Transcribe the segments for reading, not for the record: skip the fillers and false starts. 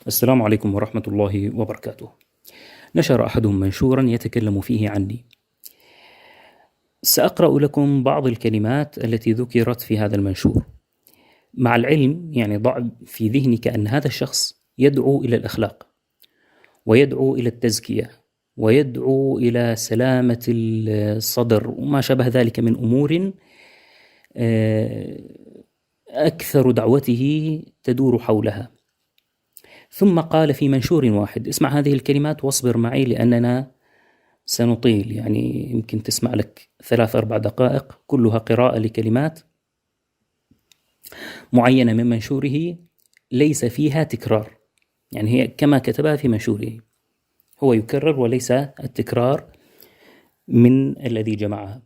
السلام عليكم ورحمة الله وبركاته. نشر أحدهم منشورا يتكلم فيه عني. سأقرأ لكم بعض الكلمات التي ذكرت في هذا المنشور، مع العلم ضع في ذهنك أن هذا الشخص يدعو إلى الأخلاق، ويدعو إلى التزكية، ويدعو إلى سلامة الصدر وما شابه ذلك من أمور أكثر دعوته تدور حولها. ثم قال في منشور واحد، اسمع هذه الكلمات واصبر معي لأننا سنطيل، يمكن تسمع لك 3-4 دقائق كلها قراءة لكلمات معينة من منشوره ليس فيها تكرار، هي كما كتبها في منشوره، هو يكرر وليس التكرار من الذي جمعها.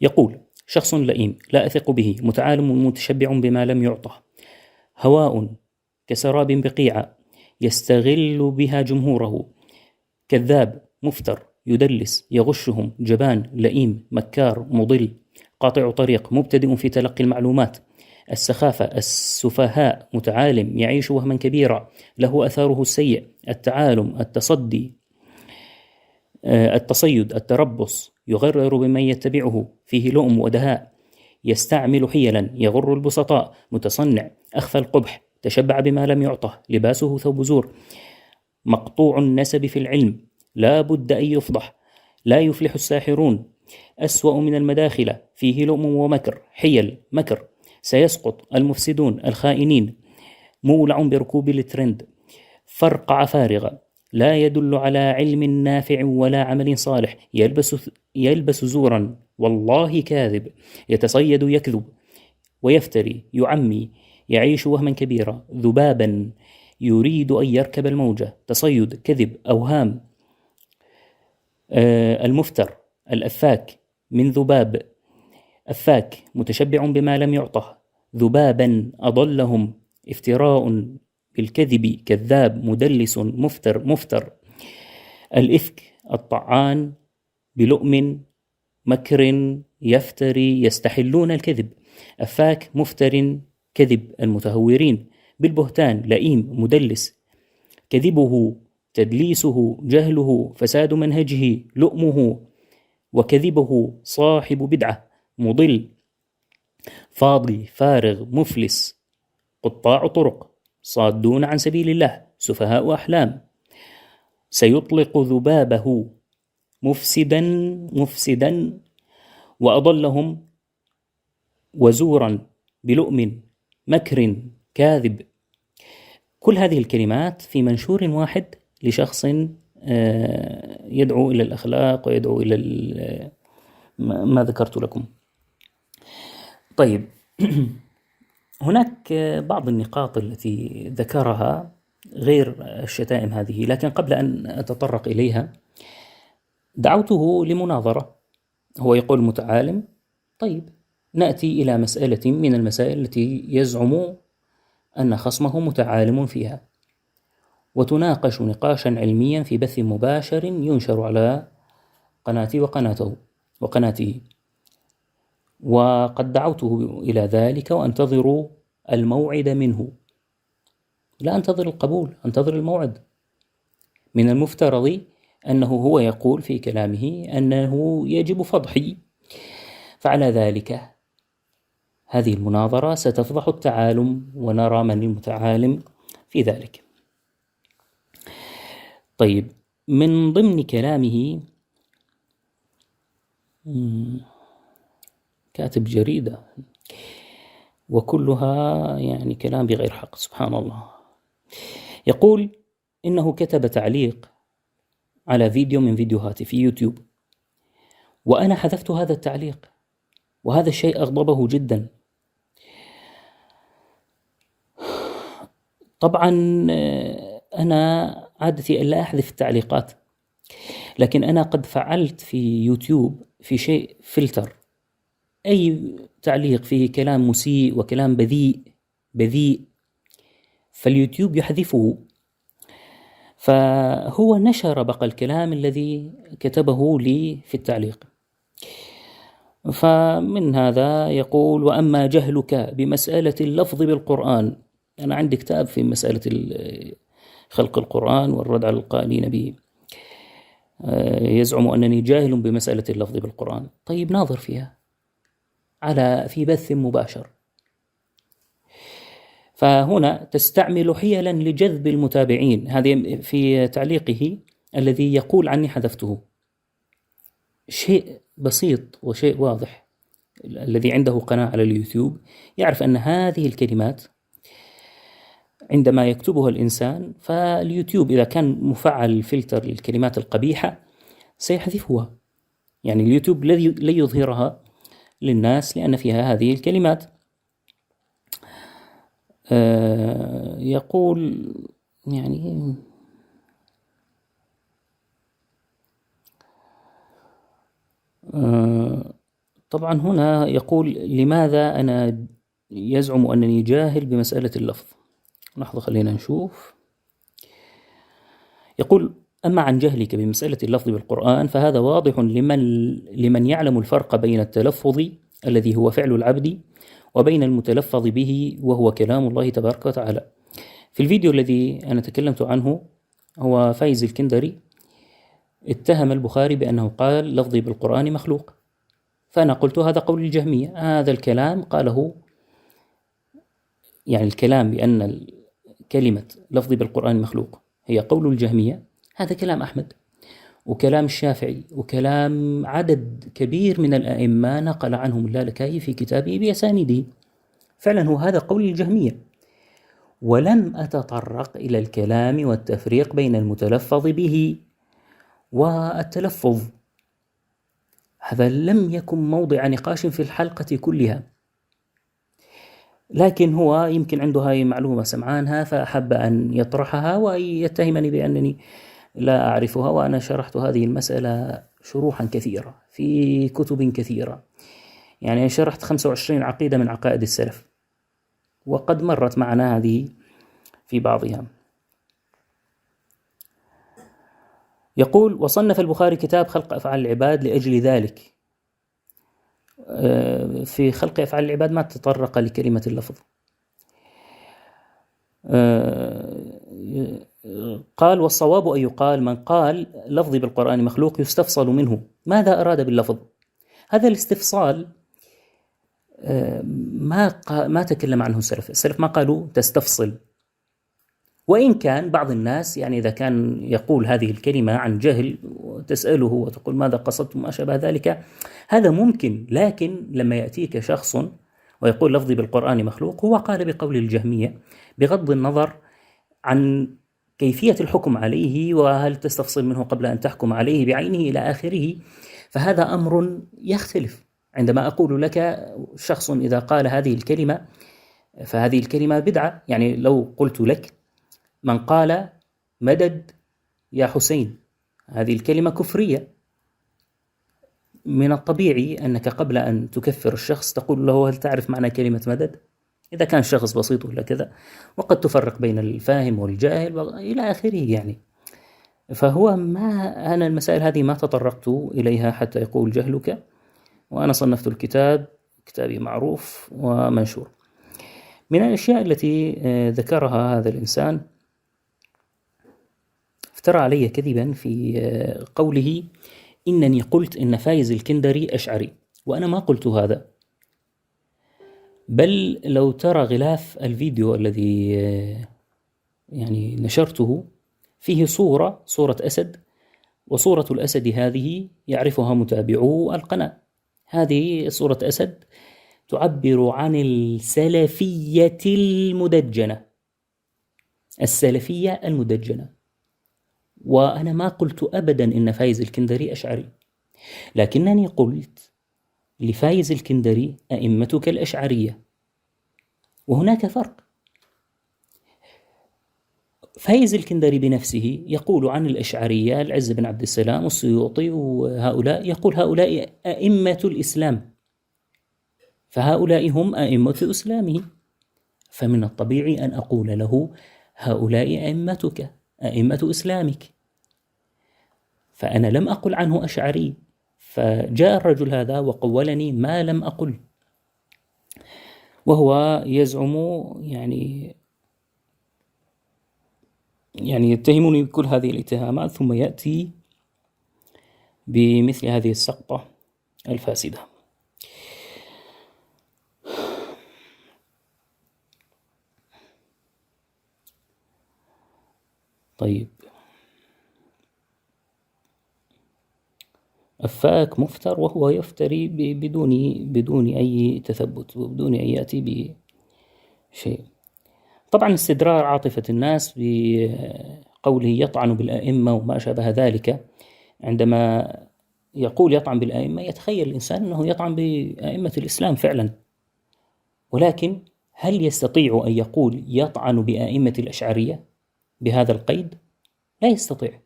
يقول: شخص لئيم لا أثق به، متعالم متشبع بما لم يعطه، هواء كسراب بقيعة يستغل بها جمهوره، كذاب مفتر يدلس يغشهم، جبان لئيم مكار مضل، قاطع طريق مبتدئ في تلقي المعلومات، السخافة السفهاء متعالم يعيش وهما كبيرا، له أثاره السيء، التعالم التصدي التصيد التربص، يغرر بمن يتبعه، فيه لؤم ودهاء، يستعمل حيلا يغر البسطاء، متصنع أخفى القبح، تشبع بما لم يعطه، لباسه ثوب زور، مقطوع النسب في العلم، لا بد أن يفضح، لا يفلح الساحرون، أسوأ من المداخلة، فيه لؤم ومكر، حيل مكر، سيسقط المفسدون الخائنين، مولع بركوب الترند، فرقع فارغة، لا يدل على علم نافع ولا عمل صالح، يلبس زورا والله كاذب، يتصيد يكذب ويفتري يعمي، يعيش وهما كبيرا، ذبابا يريد أن يركب الموجة، تصيد كذب أوهام، المفتر الأفاك من ذباب، أفاك متشبع بما لم يعطه، ذبابا أضلهم، افتراء بالكذب، كذاب مدلس مفتر، الإفك الطعان بلؤم مكر يفتري يستحلون الكذب، أفاك مفتر كذب المتهورين، بالبهتان لئيم مدلس، كذبه تدليسه جهله فساد منهجه لؤمه، وكذبه صاحب بدعة مضل، فاضي فارغ مفلس، قطاع طرق، صادون عن سبيل الله، سفهاء أحلام، سيطلق ذبابه مفسدا وأضلهم، وزورا بلؤم مكر كاذب. كل هذه الكلمات في منشور واحد لشخص يدعو إلى الأخلاق ويدعو إلى ما ذكرت لكم. طيب، هناك بعض النقاط التي ذكرها غير الشتائم هذه، لكن قبل أن أتطرق إليها دعوته لمناظرة. هو يقول متعالم، طيب نأتي إلى مسألة من المسائل التي يزعم أن خصمه متعالم فيها، وتناقش نقاشا علميا في بث مباشر ينشر على قناتي وقناته، وقد دعوته إلى ذلك وأنتظر الموعد منه، لا أنتظر القبول، أنتظر الموعد. من المفترض أنه هو يقول في كلامه أنه يجب فضحي، فعلى ذلك هذه المناظرة ستفضح التعالم، ونرى من المتعالم في ذلك. طيب، من ضمن كلامه كاتب جريدة وكلها كلام بغير حق، سبحان الله. يقول إنه كتب تعليق على فيديو من فيديوهاتي في يوتيوب، وأنا حذفت هذا التعليق، وهذا الشيء أغضبه جدا. طبعا أنا عادتي ألا أحذف التعليقات، لكن أنا قد فعلت في يوتيوب في شيء فلتر، أي تعليق فيه كلام مسيء وكلام بذيء فاليوتيوب يحذفه، فهو نشر بقى الكلام الذي كتبه لي في التعليق. فمن هذا يقول: وأما جهلك بمسألة اللفظ بالقرآن أنا عندي كتاب في مسألة خلق القرآن والرد على القائلين به، يزعم أنني جاهل بمسألة اللفظ بالقرآن. طيب ناظر فيها في بث مباشر. فهنا تستعمل حيلا لجذب المتابعين. هذه في تعليقه الذي يقول عني حذفته. شيء بسيط وشيء واضح. الذي عنده قناة على اليوتيوب يعرف أن هذه الكلمات عندما يكتبها الإنسان، فاليوتيوب إذا كان مفعل الفلتر للكلمات القبيحة سيحذفها. يعني اليوتيوب لا يظهرها للناس لأن فيها هذه الكلمات. يقول يعني طبعا هنا يقول لماذا أنا يزعم أنني جاهل بمسألة اللفظ. لحظة خلينا نشوف. يقول أما عن جهلك بمسألة اللفظ بالقرآن فهذا واضح لمن يعلم الفرق بين التلفظ الذي هو فعل العبد وبين المتلفظ به وهو كلام الله تبارك وتعالى. في الفيديو الذي أنا تكلمت عنه هو فايز الكندري اتهم البخاري بأنه قال لفظي بالقرآن مخلوق، فأنا قلت هذا قول الجهمية. هذا الكلام قاله، يعني الكلام بأن كلمة لفظي بالقرآن مخلوق هي قول الجهمية، هذا كلام أحمد وكلام الشافعي وكلام عدد كبير من الأئمة نقل عنهم اللالكائي في كتابه بأسانيده. فعلا هو هذا قول الجهمية، ولم أتطرق إلى الكلام والتفريق بين المتلفظ به والتلفظ. هذا لم يكن موضع نقاش في الحلقة كلها، لكن هو يمكن عنده هاي معلومة سمعانها فأحب أن يطرحها ويتهمني بأنني لا أعرفها. وأنا شرحت هذه المسألة شروحا كثيرة في كتب كثيرة، يعني شرحت 25 عقيدة من عقائد السلف، وقد مرت معنا هذه في بعضها. يقول وصنف البخاري كتاب خلق أفعال العباد لأجل ذلك. في خلق أفعال العباد ما تطرق لكلمة اللفظ. قال والصواب أن يقال من قال لفظي بالقرآن مخلوق يستفصل منه ماذا أراد باللفظ. هذا الاستفصال ما تكلم عنه السلف ما قالوا تستفصل، وإن كان بعض الناس يعني إذا كان يقول هذه الكلمة عن جهل وتسأله وتقول ماذا قصدتم ما شابه ذلك، هذا ممكن. لكن لما يأتيك شخص ويقول لفظي بالقرآن مخلوق، هو قال بقول الجهمية بغض النظر عن كيفية الحكم عليه وهل تستفصل منه قبل أن تحكم عليه بعينه إلى آخره، فهذا أمر يختلف. عندما أقول لك شخص إذا قال هذه الكلمة فهذه الكلمة بدعة، يعني لو قلت لك من قال مدد يا حسين، هذه الكلمة كفرية. من الطبيعي أنك قبل أن تكفر الشخص تقول له هل تعرف معنى كلمة مدد؟ إذا كان شخص بسيط ولا كذا، وقد تفرق بين الفاهم والجاهل إلى آخره يعني. فهو أنا المسائل هذه ما تطرقت إليها حتى يقول جهلك، وأنا صنفت الكتاب، كتابي معروف ومنشور. من الأشياء التي ذكرها هذا الإنسان افترى علي كذبا في قوله إنني قلت إن فايز الكندري أشعري، وأنا ما قلت هذا. بل لو ترى غلاف الفيديو الذي يعني نشرته فيه صورة أسد، وصورة الأسد هذه يعرفها متابعو القناة. هذه صورة أسد تعبر عن السلفية المدجنة، السلفية المدجنة. وأنا ما قلت أبدا إن فايز الكندري أشعري، لكنني قلت لفايز الكندري أئمتك الأشعرية، وهناك فرق. فايز الكندري بنفسه يقول عن الأشعرية العز بن عبد السلام والسيوطي وهؤلاء، يقول هؤلاء أئمة الإسلام، فهؤلاء هم أئمة إسلامه، فمن الطبيعي أن أقول له هؤلاء أئمتك، أئمة إسلامك. فأنا لم أقل عنه أشعري، فجاء الرجل هذا وقولني ما لم أقل، وهو يزعم يعني يعني يتهمني بكل هذه الاتهامات ثم يأتي بمثل هذه السقطة الفاسدة. طيب، أفاك مفتر وهو يفتري بدون أي تثبت وبدون أن يأتي بشيء. طبعا استدرار عاطفة الناس بقوله يطعن بالأئمة وما شابه ذلك. عندما يقول يطعن بالأئمة يتخيل الإنسان أنه يطعن بأئمة الإسلام فعلا، ولكن هل يستطيع أن يقول يطعن بأئمة الأشعرية بهذا القيد؟ لا يستطيع.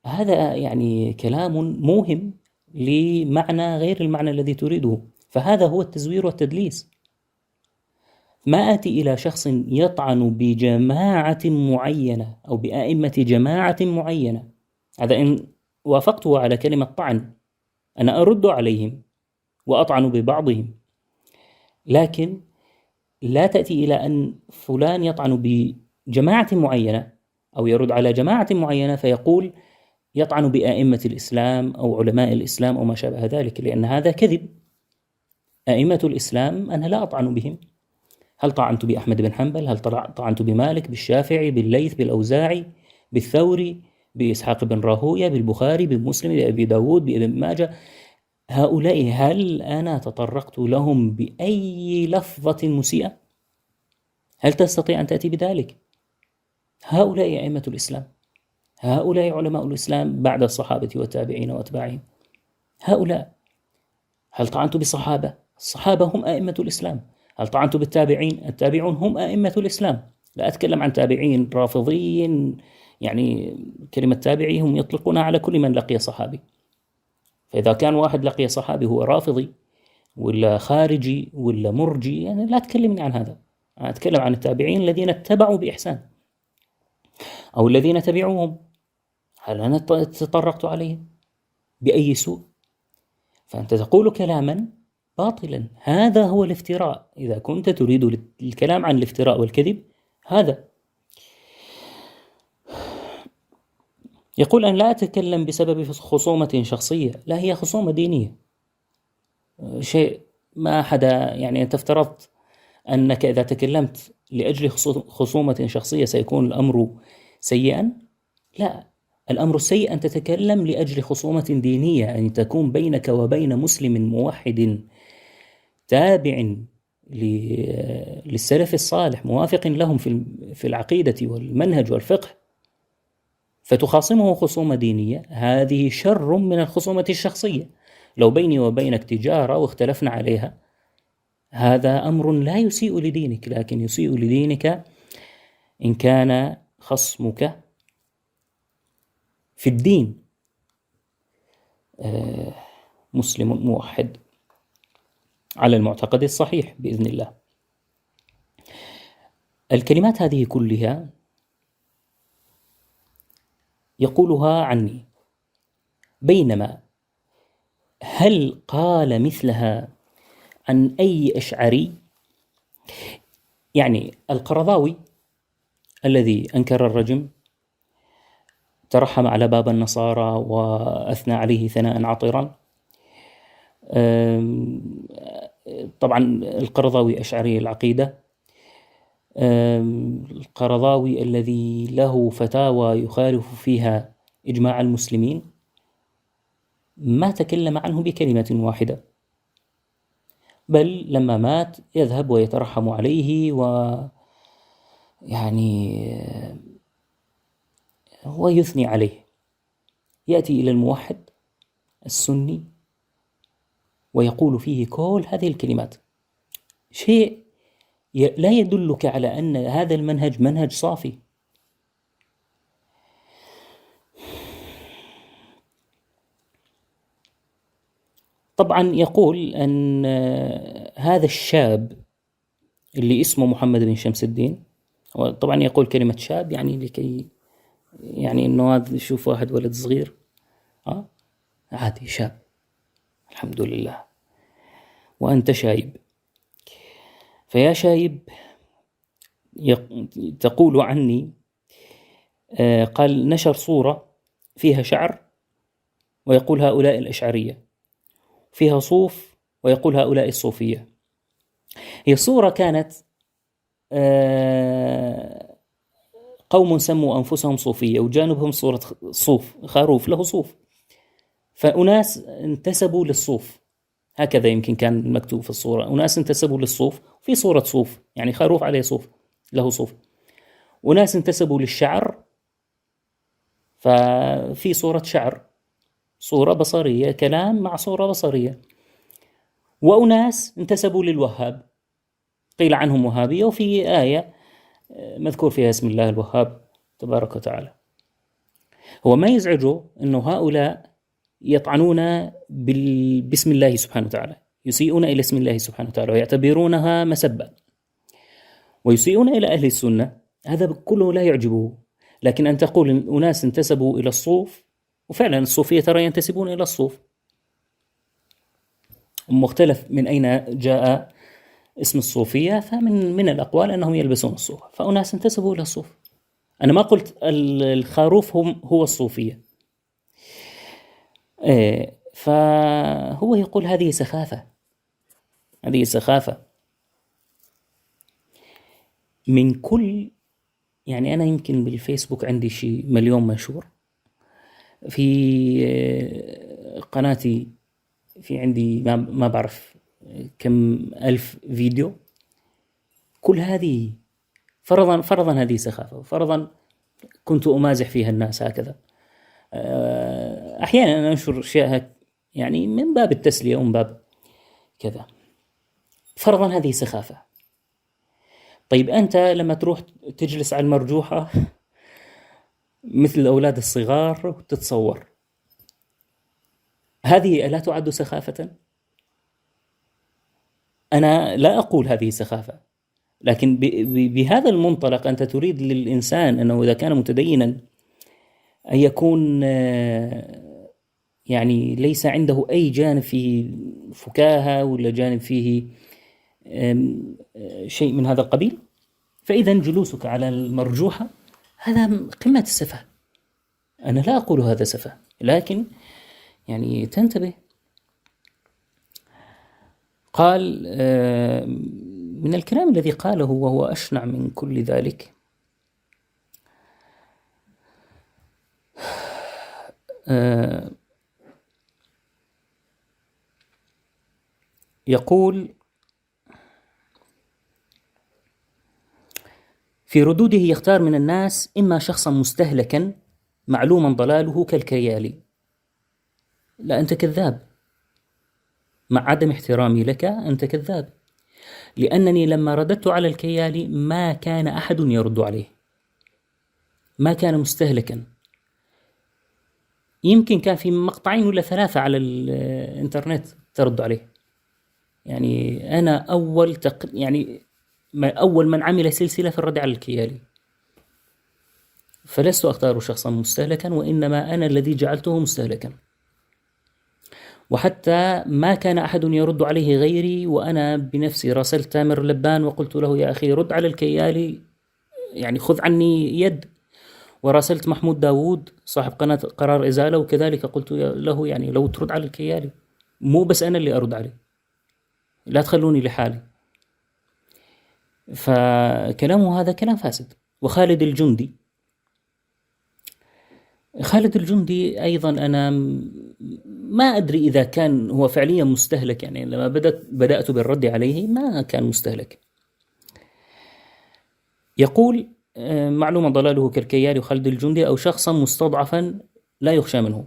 هذا يعني كلام موهم لمعنى غير المعنى الذي تريده، فهذا هو التزوير والتدليس. ما آتي إلى شخص يطعن بجماعة معينة أو بأئمة جماعة معينة، هذا إن وافقته على كلمة طعن أنا أرد عليهم وأطعن ببعضهم، لكن لا تأتي إلى أن فلان يطعن بجماعة معينة أو يرد على جماعة معينة فيقول يطعن بأئمة الإسلام أو علماء الإسلام أو ما شابه ذلك، لأن هذا كذب. أئمة الإسلام أنا لا أطعن بهم. هل طعنت بأحمد بن حنبل؟ هل طعنت بمالك، بالشافعي، بالليث، بالأوزاعي، بالثوري، بإسحاق بن راهوية، بالبخاري، بمسلم، بأبي داود، بابن ماجه؟ هؤلاء هل أنا تطرقت لهم بأي لفظة مسيئة؟ هل تستطيع أن تأتي بذلك؟ هؤلاء أئمة الإسلام، هؤلاء علماء الإسلام بعد الصحابة والتابعين وأتباعهم. هؤلاء. هل طعنت بالصحابة؟ الصحابة هم أئمة الإسلام. هل طعنت بالتابعين؟ التابعون هم أئمة الإسلام. لا أتكلم عن تابعين رافضيين، يعني كلمة تابعي هم يطلقونها على كل من لقي صحابي، فإذا كان واحد لقي صحابي هو رافضي ولا خارجي ولا مرجي، يعني لا تكلمني عن هذا. أنا أتكلم عن التابعين الذين اتبعوا بإحسان أو الذين تبعوهم. هل أنا تطرقت عليهم بأي سوء؟ فأنت تقول كلاما باطلا. هذا هو الافتراء. إذا كنت تريد الكلام عن الافتراء والكذب، هذا. يقول أن لا أتكلم بسبب خصومة شخصية. لا، هي خصومة دينية، شيء ما حدا، يعني أنت افترضت أنك إذا تكلمت لأجل خصومة شخصية سيكون الأمر سيئا. لا، الأمر السيء أن تتكلم لأجل خصومة دينية، أن تكون بينك وبين مسلم موحد تابع للسلف الصالح موافق لهم في العقيدة والمنهج والفقه، فتخاصمه خصومة دينية. هذه شر من الخصومة الشخصية. لو بيني وبينك تجارة واختلفنا عليها، هذا أمر لا يسيء لدينك، لكن يسيء لدينك إن كان خصمك في الدين مسلم موحد على المعتقد الصحيح بإذن الله. الكلمات هذه كلها يقولها عني، بينما هل قال مثلها عن أي أشعري؟ يعني القرضاوي الذي أنكر الرجم ترحم على باب النصارى وأثنى عليه ثناء عطرا. طبعا القرضاوي أشعري العقيدة. القرضاوي الذي له فتاوى يخالف فيها إجماع المسلمين ما تكلم عنه بكلمة واحدة، بل لما مات يذهب ويترحم عليه ويثني عليه. يأتي إلى الموحد السني ويقول فيه كل هذه الكلمات، شيء لا يدلك على أن هذا المنهج منهج صافي. طبعا يقول أن هذا الشاب اللي اسمه محمد بن شمس الدين، طبعا يقول كلمة شاب يعني لكي يعني إنه هذا يشوف واحد ولد صغير عادي شاب، الحمد لله، وأنت شايب. فيا شايب، تقول عني، قال نشر صورة فيها شعر ويقول هؤلاء الأشعرية، فيها صوف ويقول هؤلاء الصوفية. هي صورة كانت قوم سموا أنفسهم صوفية وجانبهم صورة صوف، خروف له صوف، فأناس انتسبوا للصوف، هكذا يمكن كان مكتوب في الصورة، أناس انتسبوا للصوف، في صورة صوف يعني خروف عليه صوف له صوف، وناس انتسبوا للشعر ففي صورة شعر، صورة بصرية، كلام مع صورة بصرية. وأناس انتسبوا للوهاب، قيل عنهم وهابية، وفي آية مذكور فيها اسم الله الوهاب تبارك وتعالى. هو ما يزعجه أنه هؤلاء يطعنون باسم الله سبحانه وتعالى، يسيئون إلى اسم الله سبحانه وتعالى ويعتبرونها مسبة، ويسيئون إلى أهل السنة، هذا كله لا يعجبه. لكن أن تقول إن أناس انتسبوا إلى الصوف، وفعلا الصوفية ترى ينتسبون إلى الصوف، مختلف من أين جاء اسم الصوفية، فمن الأقوال أنهم يلبسون الصوف، فأناس انتسبوا إلى الصوف. أنا ما قلت الخروف هو الصوفية. فهو يقول هذه سخافة، هذه سخافة من كل، يعني أنا يمكن بالفيسبوك عندي شيء 1,000,000 منشور، في قناتي في عندي ما بعرف كم ألف فيديو، كل هذه فرضا هذه سخافة، فرضا كنت أمازح فيها الناس هكذا، أحيانا أنشر أشياء يعني من باب التسلية ومن باب كذا، فرضا هذه سخافة. طيب أنت لما تروح تجلس على المرجوحة مثل الأولاد الصغار وتتصور، هذه لا تعد سخافة؟ أنا لا أقول هذه سخافة، لكن بهذا المنطلق أنت تريد للإنسان أنه إذا كان متدينا أن يكون يعني ليس عنده أي جانب فيه فكاهة ولا جانب فيه شيء من هذا القبيل، فإذا جلوسك على المرجوحة هذا قمة السفة. أنا لا أقول هذا سفة، لكن يعني تنتبه. قال من الكلام الذي قاله وهو أشنع من كل ذلك، يقول في ردوده يختار من الناس إما شخصا مستهلكا معلوما ضلاله كالكيالي. لا، أنت كذاب، مع عدم احترامي لك أنت كذاب، لأنني لما رددت على الكيالي ما كان أحد يرد عليه، ما كان مستهلكا، يمكن كان في مقطعين ولا 3 على الإنترنت ترد عليه. يعني أنا أول من عمل سلسلة في الرد على الكيالي، فلست أختار شخصا مستهلكا، وإنما أنا الذي جعلته مستهلكا، وحتى ما كان أحد يرد عليه غيري، وأنا بنفسي راسلت تامر لبان وقلت له يا أخي رد على الكيالي، يعني خذ عني يد، وراسلت محمود داوود صاحب قناة قرار إزالة وكذلك قلت له يعني لو ترد على الكيالي، مو بس أنا اللي أرد عليه، لا تخلوني لحالي. فكلامه هذا كلام فاسد. وخالد الجندي أيضا أنا ما أدري إذا كان هو فعليا مستهلك، يعني لما بدأت بالرد عليه ما كان مستهلك. يقول معلومة ضلاله كالكيال وخالد الجندي أو شخصا مستضعفا لا يخشى منه.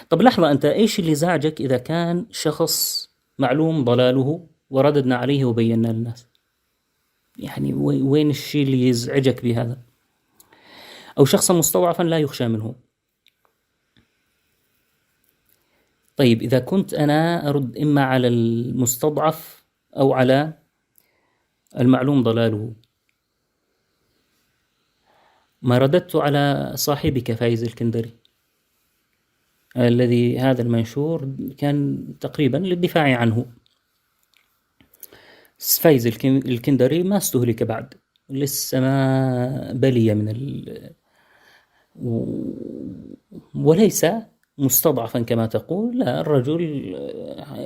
طب لحظة، أنت إيش اللي زعجك إذا كان شخص معلوم ضلاله ورددنا عليه وبينا للناس؟ يعني وين الشيء اللي يزعجك بهذا؟ أو شخصا مستضعفا لا يخشى منه. طيب إذا كنت أنا أرد إما على المستضعف أو على المعلوم ضلاله، ما رددت على صاحبك فايز الكندري الذي هذا المنشور كان تقريبا للدفاع عنه. فايز الكندري ما استهلك بعد، لسه ما بلي وليس مستضعفا كما تقول، لا، الرجل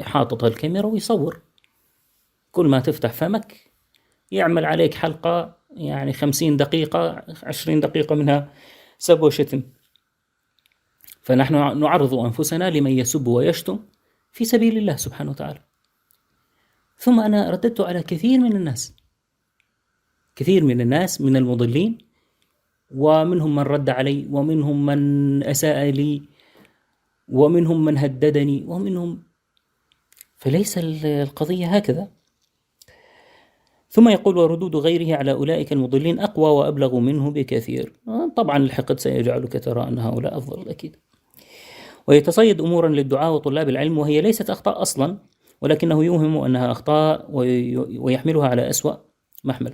حاطط الكاميرا ويصور. كل ما تفتح فمك يعمل عليك حلقة، يعني 50 دقيقة 20 دقيقة منها سب وشتم. فنحن نعرض أنفسنا لمن يسب ويشتم في سبيل الله سبحانه وتعالى. ثم أنا رددت على كثير من الناس من المضلين، ومنهم من رد علي، ومنهم من أساء لي، ومنهم من هددني، فليس القضية هكذا. ثم يقول: وردود غيره على أولئك المضلين أقوى وأبلغ منه بكثير. طبعا الحقد سيجعلك ترى أن هؤلاء أفضل أكيد. ويتصيد أمورا للدعاء وطلاب العلم وهي ليست أخطاء أصلا، ولكنه يوهم أنها أخطاء ويحملها على أسوأ محمل.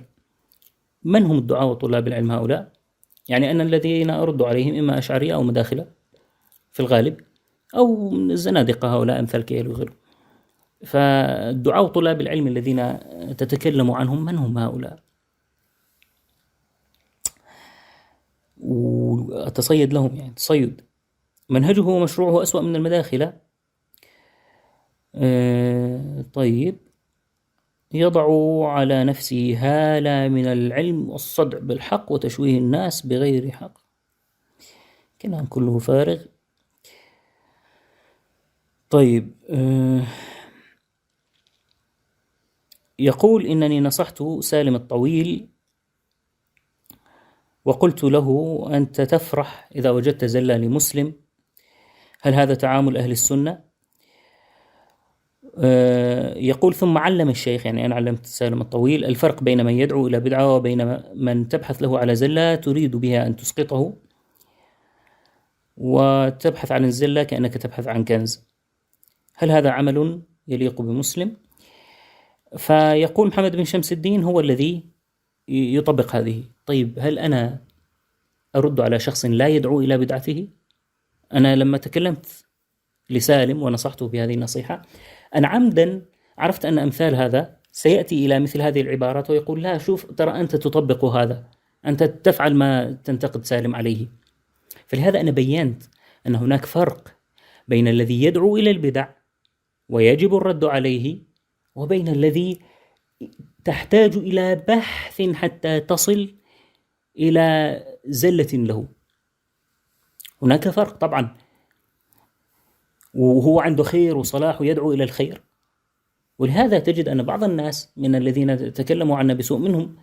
من هم الدعاء وطلاب العلم هؤلاء؟ يعني أن الذين أرد عليهم إما أشعرية أو مداخلة في الغالب، أو الزنادقة هؤلاء أمثال كيل وغيره. فالدعاء وطلاب العلم الذين تتكلم عنهم من هم هؤلاء؟ وأتصيد لهم، يعني تصيد. منهجه ومشروعه أسوأ من المداخلة. طيب، يضع على نفسه هالة من العلم والصدع بالحق وتشويه الناس بغير حق. كلام كله فارغ. طيب، يقول: إنني نصحت سالم الطويل وقلت له: أنت تفرح إذا وجدت زلة لمسلم، هل هذا تعامل أهل السنة؟ يقول: ثم علم الشيخ، يعني أنا علمت سالم الطويل، الفرق بين من يدعو إلى بدعة وبين من تبحث له على زلة تريد بها أن تسقطه، وتبحث عن الزلة كأنك تبحث عن كنز. هل هذا عمل يليق بمسلم؟ فيقول محمد بن شمس الدين هو الذي يطبق هذه. طيب، هل أنا أرد على شخص لا يدعو إلى بدعته؟ أنا لما تكلمت لسالم ونصحته بهذه النصيحة، أنا عمدا عرفت أن أمثال هذا سيأتي إلى مثل هذه العبارات ويقول: لا، شوف، ترى أنت تطبق هذا، أنت تفعل ما تنتقد سالم عليه. فلهذا أنا بيّنت أن هناك فرق بين الذي يدعو إلى البدع ويجب الرد عليه، وبين الذي تحتاج إلى بحث حتى تصل إلى زلة له. هناك فرق طبعا، وهو عنده خير وصلاح ويدعو إلى الخير. ولهذا تجد أن بعض الناس من الذين تكلموا عنا بسوء منهم،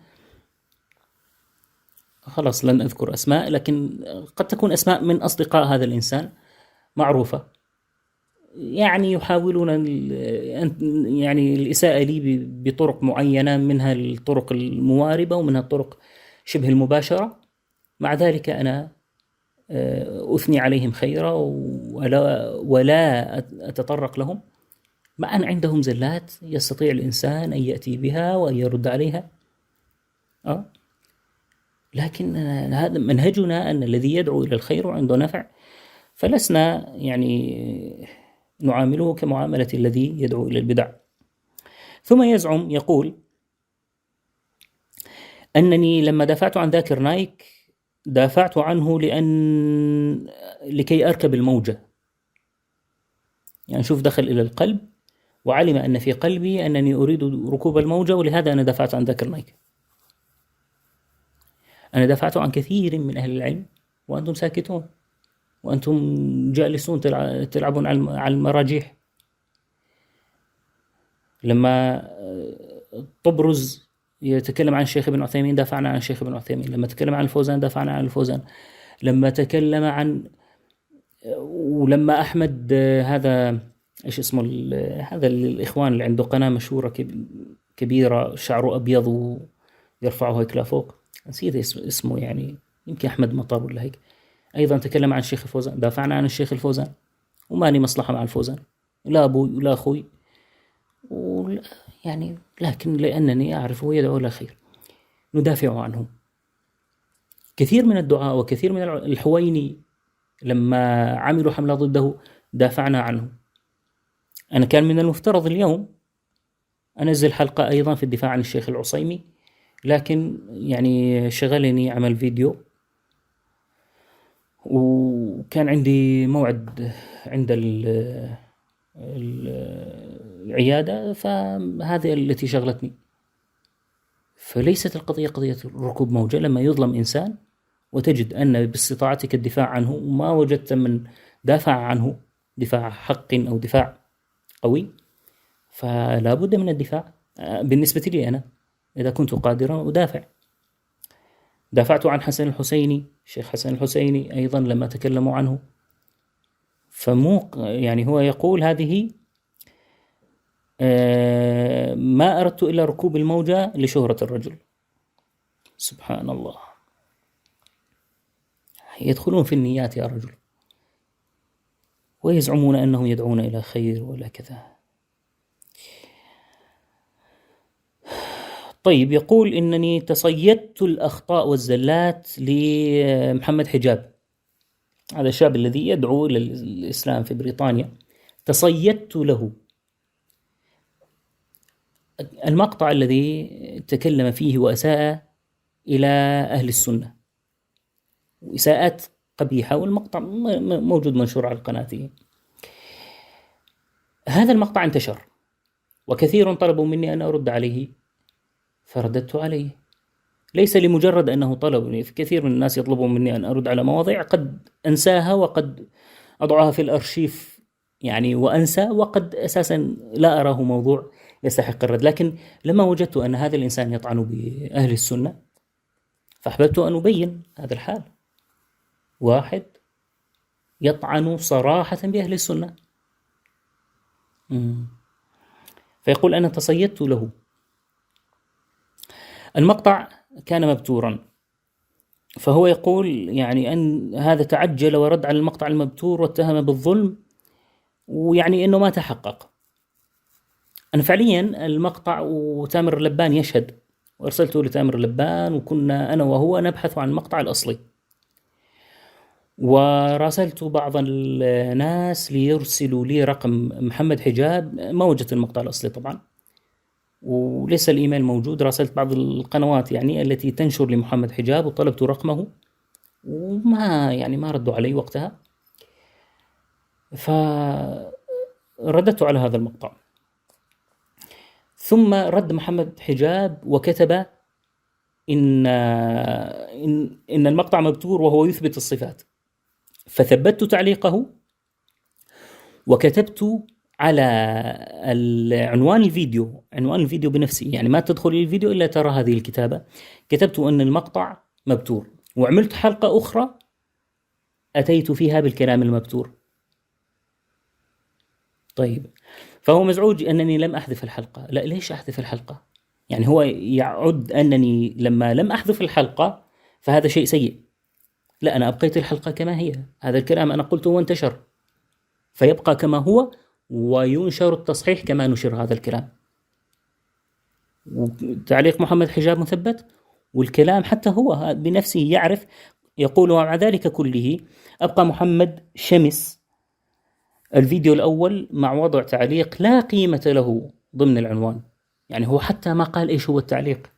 خلاص لن أذكر أسماء، لكن قد تكون أسماء من أصدقاء هذا الإنسان معروفة، يعني يحاولون يعني الإساءة لي بطرق معينة، منها الطرق المواربة ومنها الطرق شبه المباشرة. مع ذلك أنا أثني عليهم خيرا ولا أتطرق لهم، مع أن عندهم زلات يستطيع الإنسان أن يأتي بها وأن يرد عليها. لكن هذا منهجنا، أن الذي يدعو إلى الخير وعنده نفع فلسنا يعني نعامله كمعاملة الذي يدعو إلى البدع. ثم يزعم، يقول: أنني لما دافعت عن ذاكر نايك دافعت عنه لكي أركب الموجة. يعني شوف، دخل إلى القلب وعلم أن في قلبي أنني أريد ركوب الموجة، ولهذا أنا دافعت عن ذاكر نايك. أنا دافعت عن كثير من أهل العلم وأنتم ساكتون، وأنتم جالسون تلعبون على المراجيح. لما طبرز يتكلم عن الشيخ ابن عثيمين دافعنا عن الشيخ ابن عثيمين، لما تكلم عن الفوزان دافعنا عن الفوزان، لما تكلم عن، ولما أحمد هذا إيش اسمه، هذا الإخوان اللي عنده قناة مشهورة كبيرة، شعره أبيض ويرفعه هيك لفوق، نسيت اسمه، يعني يمكن أحمد مطر ولا هيك، أيضا تكلم عن الشيخ الفوزان، دافعنا عن الشيخ الفوزان، وما لي مصلحة مع الفوزان، لا أبوي ولا أخوي، يعني لكن لأنني أعرفه يدعو إلى خير ندافع عنه. كثير من الدعاء وكثير من الحويني لما عملوا حملة ضده دافعنا عنه. أنا كان من المفترض اليوم أنزل حلقة أيضا في الدفاع عن الشيخ العصيمي، لكن يعني شغلني عمل فيديو، وكان عندي موعد عند العيادة، فهذه التي شغلتني. فليست القضية قضية ركوب موجة. لما يظلم إنسان وتجد أن باستطاعتك الدفاع عنه وما وجدت من دافع عنه دفاع حق أو دفاع قوي، فلا بد من الدفاع. بالنسبة لي أنا إذا كنت قادرا أدافع. دافعت عن حسن الحسيني، الشيخ حسن الحسيني أيضا لما تكلموا عنه، فمو يعني هو يقول هذه ما أردت إلا ركوب الموجة لشهرة الرجل. سبحان الله، يدخلون في النيات يا رجل، ويزعمون أنهم يدعون إلى خير ولا كذا. طيب، يقول إنني تصيدت الأخطاء والزلات لمحمد حجاب، هذا الشاب الذي يدعو إلى الإسلام في بريطانيا. تصيدت له المقطع الذي تكلم فيه وأساء إلى أهل السنة، وإساءات قبيحة، والمقطع موجود منشور على قناته. هذا المقطع انتشر، وكثير طلبوا مني أن أرد عليه، فرددت عليه. ليس لمجرد أنه طلب، في كثير من الناس يطلبون مني أن أرد على مواضيع قد أنساها وقد أضعها في الأرشيف يعني وأنسى، وقد أساسا لا أراه موضوع يستحق الرد. لكن لما وجدت أن هذا الإنسان يطعن بأهل السنة، فأحببت أن أبين هذا الحال. واحد يطعن صراحة بأهل السنة، فيقول أنا تصيدت له. المقطع كان مبتورا، فهو يقول يعني أن هذا تعجل ورد على المقطع المبتور واتهم بالظلم، ويعني أنه ما تحقق. أنا فعليا المقطع وتامر اللبان يشهد، وأرسلته لتامر اللبان، وكنا أنا وهو نبحث عن المقطع الأصلي، وراسلت بعض الناس ليرسلوا لي رقم محمد حجاب. ما وجدت المقطع الأصلي طبعا، وليس الإيميل موجود. راسلت بعض القنوات يعني التي تنشر لمحمد حجاب وطلبت رقمه، وما يعني ما ردوا علي وقتها. فرددت على هذا المقطع، ثم رد محمد حجاب وكتب إن المقطع مبتور وهو يثبت الصفات. فثبتت تعليقه وكتبت على عنوان الفيديو بنفسي، يعني ما تدخل الفيديو إلا ترى هذه الكتابة. كتبت أن المقطع مبتور، وعملت حلقة أخرى أتيت فيها بالكلام المبتور. طيب، فهو مزعوج أنني لم أحذف الحلقة. لا، ليش أحذف الحلقة؟ يعني هو يعد أنني لما لم أحذف الحلقة فهذا شيء سيء. لا، أنا أبقيت الحلقة كما هي، هذا الكلام أنا قلته وانتشر، فيبقى كما هو، وينشر التصحيح كما نشر هذا الكلام. وتعليق محمد حجاب مثبت، والكلام حتى هو بنفسه يعرف، يقول ومع ذلك كله أبقى محمد شمس الفيديو الأول مع وضع تعليق لا قيمة له ضمن العنوان. يعني هو حتى ما قال إيش هو التعليق،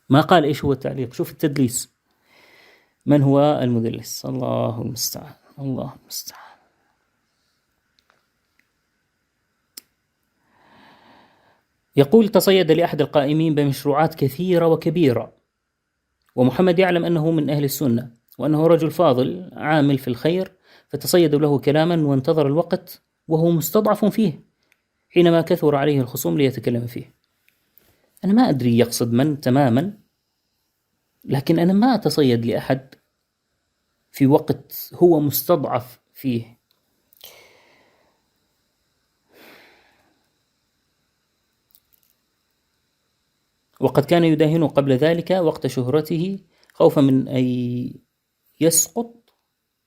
ما قال إيش هو التعليق. شوف التدليس، من هو المدلس؟ الله المستعان، الله المستعان. يقول تصيد لأحد القائمين بمشروعات كثيرة وكبيرة، ومحمد يعلم أنه من أهل السنة وأنه رجل فاضل عامل في الخير، فتصيدوا له كلاما وانتظر الوقت وهو مستضعف فيه حينما كثر عليه الخصوم ليتكلم فيه. أنا ما أدري يقصد من تماما، لكن أنا ما أتصيد لأحد في وقت هو مستضعف فيه. وقد كان يداهن قبل ذلك وقت شهرته خوفا من أن يسقط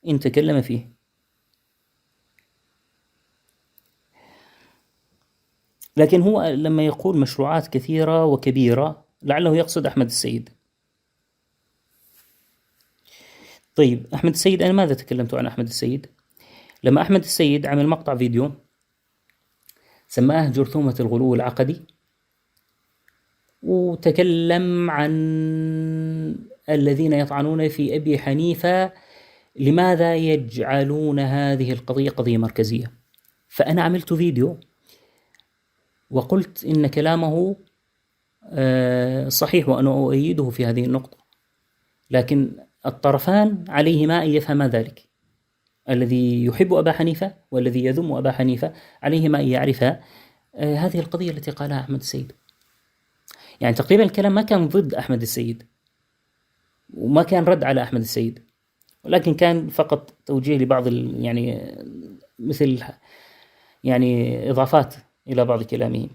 إن تكلم فيه. لكن هو لما يقول مشروعات كثيرة وكبيرة لعله يقصد أحمد السيد. طيب، أحمد السيد، أنا ماذا تكلمت عن أحمد السيد؟ لما أحمد السيد عمل مقطع فيديو سماه جرثومة الغلو العقدي، وتكلم عن الذين يطعنون في أبي حنيفة لماذا يجعلون هذه القضية قضية مركزية. فأنا عملت فيديو وقلت إن كلامه صحيح وأنا أؤيده في هذه النقطة، لكن الطرفان عليهما أن يفهما ذلك. الذي يحب أبا حنيفة والذي يذم أبا حنيفة عليهما أن يعرفا هذه القضية التي قالها أحمد السيد. يعني تقريبا الكلام ما كان ضد أحمد السيد وما كان رد على أحمد السيد، ولكن كان فقط توجيه لبعض يعني مثل يعني إضافات إلى بعض كلامه.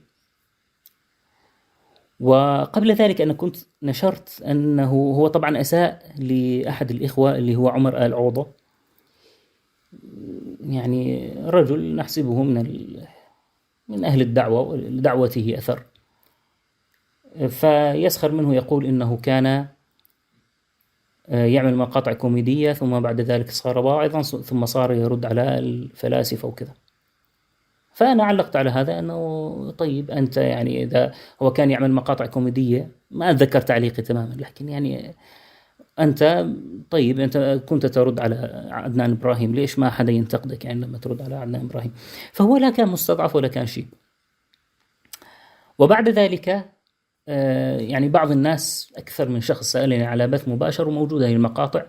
وقبل ذلك أنا كنت نشرت أنه هو طبعا أساء لأحد الإخوة اللي هو عمر آل عوضة، يعني رجل نحسبه من أهل الدعوة ولدعوته أثر، فيسخر منه يقول إنه كان يعمل مقاطع كوميدية ثم بعد ذلك صار واعظا ثم صار يرد على الفلاسفة وكذا. فأنا علقت على هذا أنه طيب أنت يعني إذا هو كان يعمل مقاطع كوميدية ما أتذكر تعليقي تماما، لكن يعني أنت طيب أنت كنت ترد على عدنان إبراهيم، ليش ما حدا ينتقدك يعني لما ترد على عدنان إبراهيم؟ فهو لا كان مستضعف ولا كان شيء. وبعد ذلك يعني بعض الناس أكثر من شخص سألني على بث مباشر وموجودة هذه المقاطع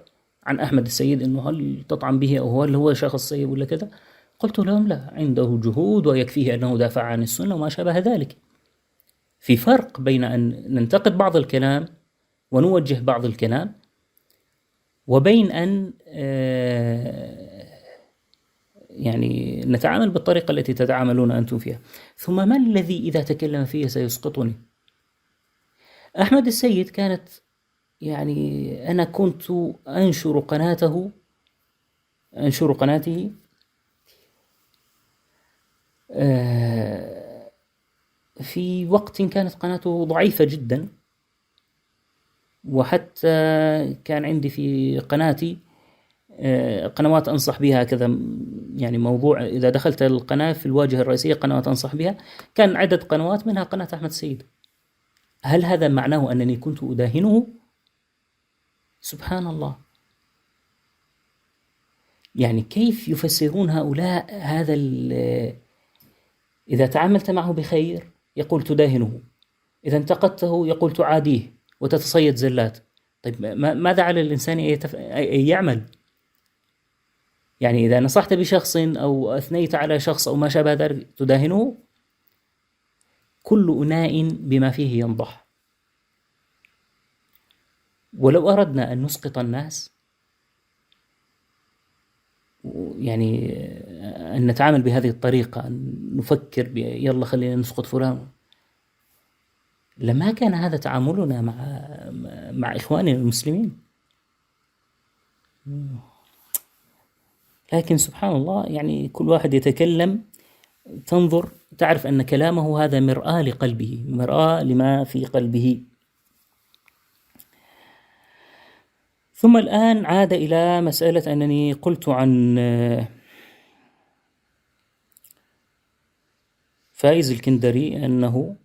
عن أحمد السيد إنه هل تطعن به أو هل هو شخص سيء ولا كذا. قلت لهم لا، عنده جهود ويكفيه أنه دافع عن السنة وما شابه ذلك. في فرق بين أن ننتقد بعض الكلام ونوجه بعض الكلام وبين أن يعني نتعامل بالطريقة التي تتعاملون أنتم فيها. ثم ما الذي إذا تكلم فيه سيسقطني؟ أحمد السيد كانت يعني أنا كنت أنشر قناته في وقت كانت قناته ضعيفة جدا، وحتى كان عندي في قناتي قنوات أنصح بها كذا، يعني موضوع إذا دخلت القناة في الواجهة الرئيسية قنوات أنصح بها، كان عدد قنوات منها قناة أحمد السيد. هل هذا معناه أنني كنت أداهنه؟ سبحان الله، يعني كيف يفسرون هؤلاء هذا إذا تعاملت معه بخير يقول تداهنه، إذا انتقدته يقول تعاديه وتتصيد زلات. طيب ماذا على الإنسان أن يعمل؟ يعني إذا نصحت بشخص أو أثنيت على شخص أو ما شابه ذلك تداهنه. كل أناء بما فيه ينضح. ولو أردنا أن نسقط الناس يعني أن نتعامل بهذه الطريقة، أن نفكر يلا خلينا نسقط فلان، لما كان هذا تعاملنا مع إخواننا المسلمين. لكن سبحان الله، يعني كل واحد يتكلم تنظر تعرف أن كلامه هذا مرآة لقلبه، مرآة لما في قلبه. ثم الآن عاد إلى مسألة أنني قلت عن فايز الكندري أنه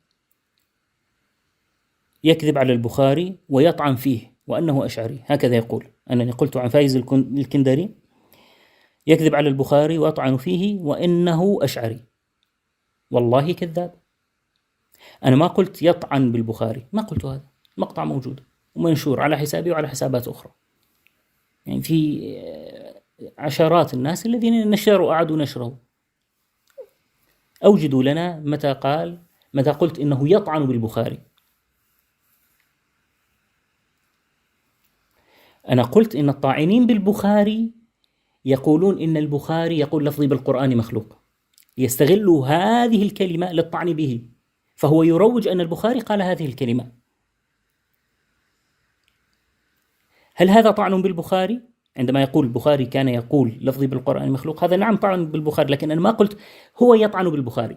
يكذب على البخاري ويطعن فيه وأنه أشعري، هكذا يقول. أنني قلت عن فايز الكندري يكذب على البخاري ويطعن فيه وإنه أشعري. والله كذاب، أنا ما قلت يطعن بالبخاري، ما قلت هذا. مقطع موجود ومنشور على حسابي وعلى حسابات أخرى، يعني في عشرات الناس الذين نشروا أعادوا نشره. أوجدوا لنا متى قلت إنه يطعن بالبخاري. أنا قلت إن الطاعنين بالبخاري يقولون إن البخاري يقول لفظي بالقرآن مخلوق، يستغلوا هذه الكلمة للطعن به، فهو يروج أن البخاري قال هذه الكلمة. هل هذا طعن بالبخاري؟ عندما يقول البخاري كان يقول لفظي بالقرآن مخلوق، هذا نعم طعن بالبخاري، لكن أنا ما قلت هو يطعن بالبخاري،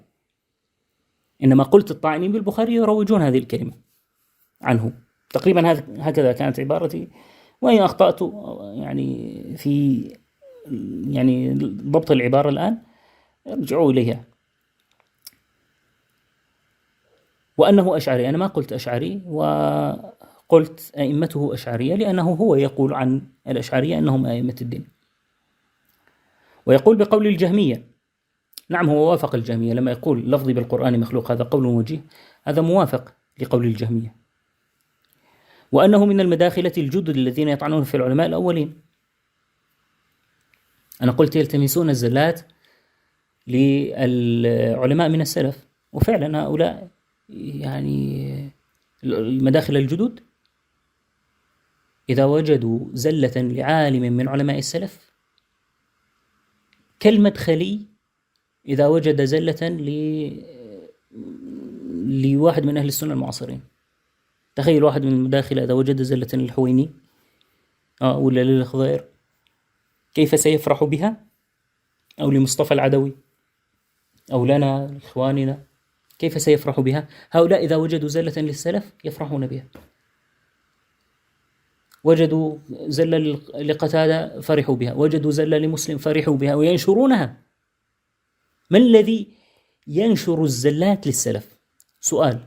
إنما قلت الطاعنين بالبخاري يروجون هذه الكلمة عنه. تقريبا هكذا كانت عبارتي، وإن أخطأت يعني في يعني ضبط العبارة الآن ارجعوا إليها. وأنه أشعري. أنا ما قلت أشعري، وقلت أئمته أشعرية لأنه هو يقول عن الأشعرية أنهم أئمة الدين، ويقول بقول الجهمية. نعم، هو وافق الجهمية لما يقول لفظي بالقرآن مخلوق، هذا قول وجيه، هذا موافق لقول الجهمية. وأنه من المداخلة الجدد الذين يطعنون في العلماء الأولين. أنا قلت يلتمسون الزلات للعلماء من السلف، وفعلا هؤلاء يعني المداخل الجدد إذا وجدوا زلة لعالم من علماء السلف كالمدخلي إذا وجد زلة لواحد من أهل السنة المعاصرين. تخيل واحد من المداخلة إذا وجد زلة للحويني ولا للخضير كيف سيفرح بها، أو لمصطفى العدوي، أو لنا إخواننا، كيف سيفرح بها؟ هؤلاء إذا وجدوا زلة للسلف يفرحون بها. وجدوا زلة لقتادة فرحوا بها، وجدوا زلة لمسلم فرحوا بها وينشرونها. من الذي ينشر الزلات للسلف؟ سؤال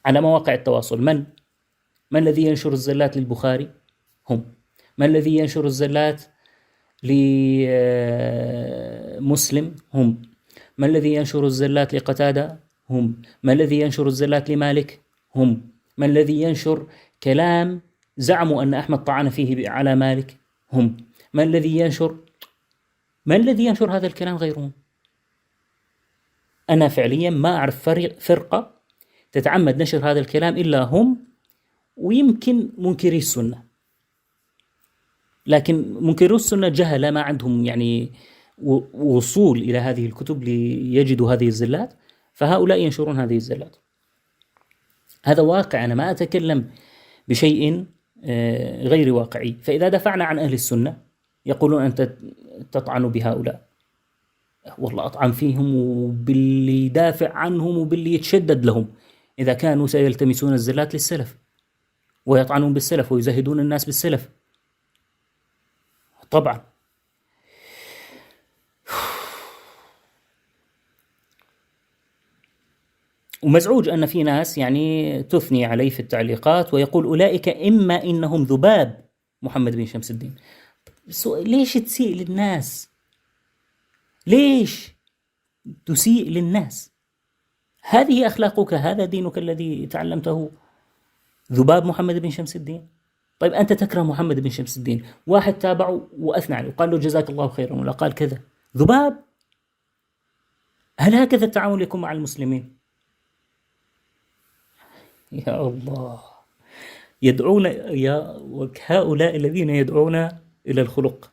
على مواقع التواصل. من الذي ينشر الزلات للبخاري؟ هم. من الذي ينشر الزلات لمسلم؟ هم. ما الذي ينشر الزلات لقتادة؟ هم. ما الذي ينشر الزلات لمالك؟ هم. ما الذي ينشر كلام زعموا أن أحمد طعن فيه على مالك؟ هم. ما الذي ينشر هذا الكلام غيرهم؟ أنا فعليا ما أعرف فرقة تتعمد نشر هذا الكلام إلا هم، ويمكن منكري السنة. لكن منكري السنة جهلة، ما عندهم يعني وصول إلى هذه الكتب ليجدوا هذه الزلات، فهؤلاء ينشرون هذه الزلات. هذا واقع، أنا ما أتكلم بشيء غير واقعي. فإذا دفعنا عن أهل السنة يقولون أنت تطعن بهؤلاء. والله أطعن فيهم وباللي يدافع عنهم وباللي يتشدد لهم إذا كانوا سيلتمسون الزلات للسلف ويطعنون بالسلف ويزهدون الناس بالسلف. طبعا ومزعوج أن في ناس يعني تثني عليه في التعليقات ويقول أولئك إما إنهم ذباب محمد بن شمس الدين. ليش تسيء للناس؟ ليش تسيء للناس؟ هذه أخلاقك، هذا دينك الذي تعلمته، ذباب محمد بن شمس الدين. طيب أنت تكره محمد بن شمس الدين، واحد تابعه وأثنى عليه وقال له جزاك الله خيرا ولا قال كذا، ذباب. هل هكذا التعامل يكون مع المسلمين؟ يا الله، يدعون هؤلاء الذين يدعون إلى الخلق،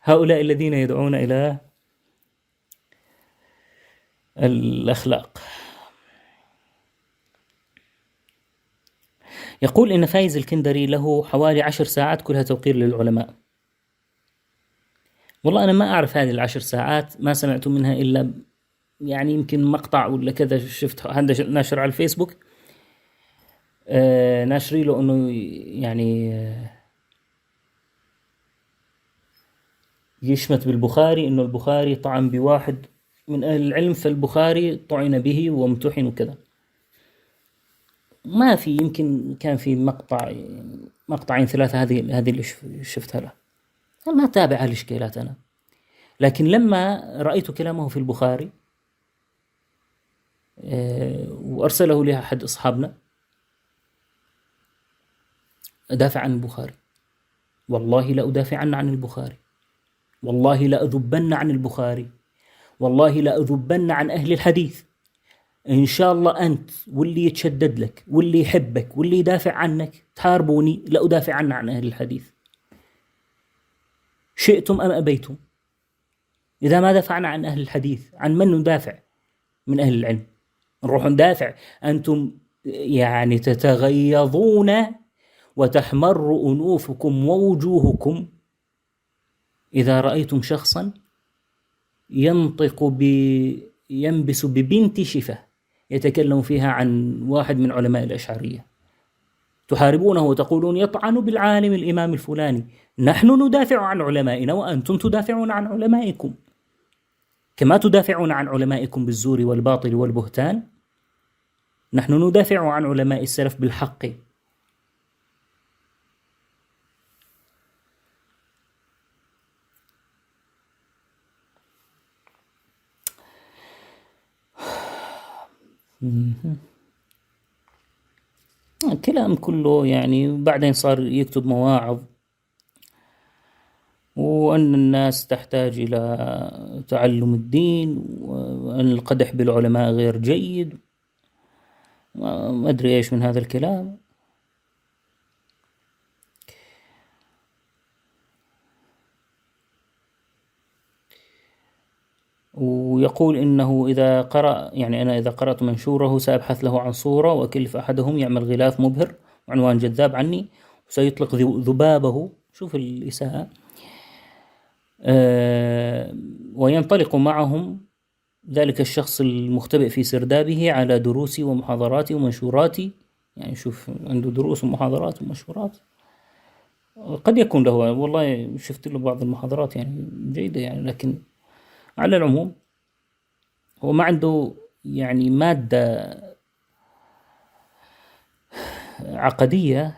هؤلاء الذين يدعون إلى الأخلاق. يقول إن فايز الكندري له حوالي 10 ساعات كلها توقير للعلماء. والله أنا ما أعرف هذه ال10 ساعات، ما سمعت منها إلا يعني يمكن مقطع ولا كذا، شفت هذا ناشر على الفيسبوك، ناشري له أنه يعني يشمت بالبخاري، إنه البخاري طعن بواحد من أهل العلم، فالبخاري طعن به وامتحن وكذا. ما في، يمكن كان في مقطعين 3 هذه اللي شفتها له. أنا ما أتابع هالإشكالات أنا، لكن لما رأيت كلامه في البخاري وأرسله لي أحد أصحابنا أدافع عن البخاري. والله لا أدافعن عن البخاري، والله لا أذبن عن البخاري، والله لا أذبن عن أهل الحديث. إن شاء الله أنت واللي يتشدد لك واللي يحبك واللي يدافع عنك تحاربوني، لا أدافع عن أهل الحديث، شئتم أم أبيتم. إذا ما دافعنا عن أهل الحديث، عن من ندافع؟ من أهل العلم. نروح ندافع، أنتم يعني تتغيظون وتحمر أنوفكم ووجوهكم إذا رأيتم شخصا ينبس ببنت شفة يتكلم فيها عن واحد من علماء الأشعرية، تحاربونه وتقولون يطعن بالعالم الإمام الفلاني. نحن ندافع عن علمائنا وأنتم تدافعون عن علمائكم، كما تدافعون عن علمائكم بالزور والباطل والبهتان. نحن ندافع عن علماء السلف بالحق. الكلام كله يعني بعدين صار يكتب مواعظ، وأن الناس تحتاج إلى تعلم الدين، وأن القدح بالعلماء غير جيد، ما أدري إيش من هذا الكلام. ويقول إنه إذا قرأ، يعني أنا إذا قرأت منشوره سأبحث له عن صورة وأكلف أحدهم يعمل غلاف مبهر وعنوان جذاب عني، وسيطلق ذبابه، شوف الإساءة، وينطلق معهم ذلك الشخص المختبئ في سردابه على دروسي ومحاضراتي ومنشوراتي. يعني شوف، عنده دروس ومحاضرات ومنشورات. قد يكون له، والله شفت له بعض المحاضرات يعني جيدة يعني، لكن على العموم هو ما عنده يعني مادة عقدية،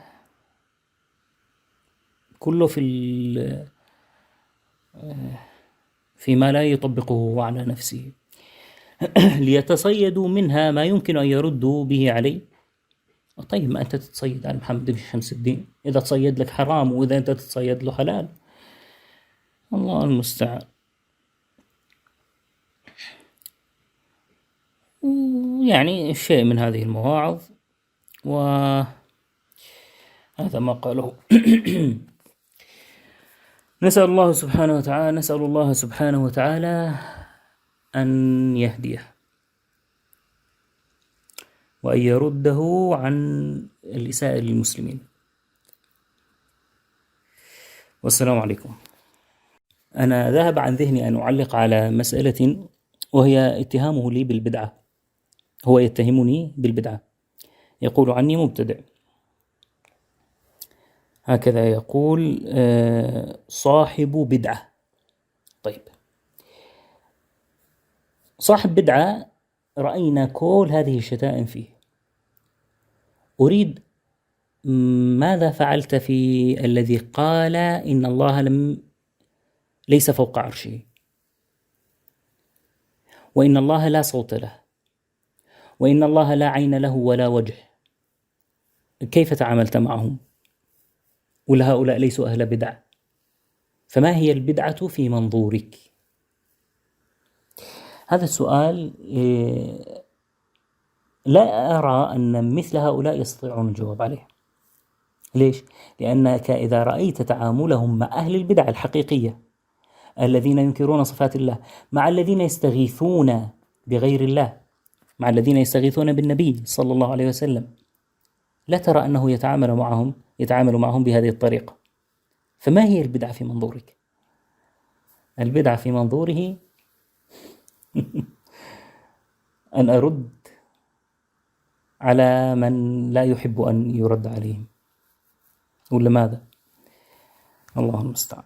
كله فيما لا يطبقه على نفسه ليتصيدوا منها ما يمكن أن يردوا به عليه. طيب ما أنت تتصيد على محمد بن شمس الدين، إذا تصيد لك حرام وإذا أنت تتصيد له حلال، الله المستعان. يعني شيء من هذه المواعظ، وهذا ما قاله. نسأل الله سبحانه وتعالى أن يهديه وأن يرده عن الإساءة للمسلمين. والسلام عليكم. أنا ذهب عن ذهني أن أعلق على مسألة، وهي اتهامه لي بالبدعة. هو يتهمني بالبدعة، يقول عني مبتدع، هكذا يقول، صاحب بدعة. طيب، صاحب بدعة رأينا كل هذه الشتائم فيه. أريد ماذا فعلت في الذي قال إن الله ليس فوق عرشه، وإن الله لا صوت له، وإن الله لا عين له ولا وجه؟ كيف تعاملت معهم؟ ولهؤلاء ليسوا أهل بدعة، فما هي البدعة في منظورك؟ هذا السؤال لا أرى أن مثل هؤلاء يستطيعون الجواب عليه. ليش؟ لأنك إذا رأيت تعاملهم مع أهل البدع الحقيقية الذين ينكرون صفات الله، مع الذين يستغيثون بغير الله، مع الذين يستغيثون بالنبي صلى الله عليه وسلم، لا ترى أنه يتعامل معهم بهذه الطريقة. فما هي البدعة في منظورك؟ البدعة في منظوره أن أرد على من لا يحب أن يرد عليهم، ولا ماذا؟ الله المستعان.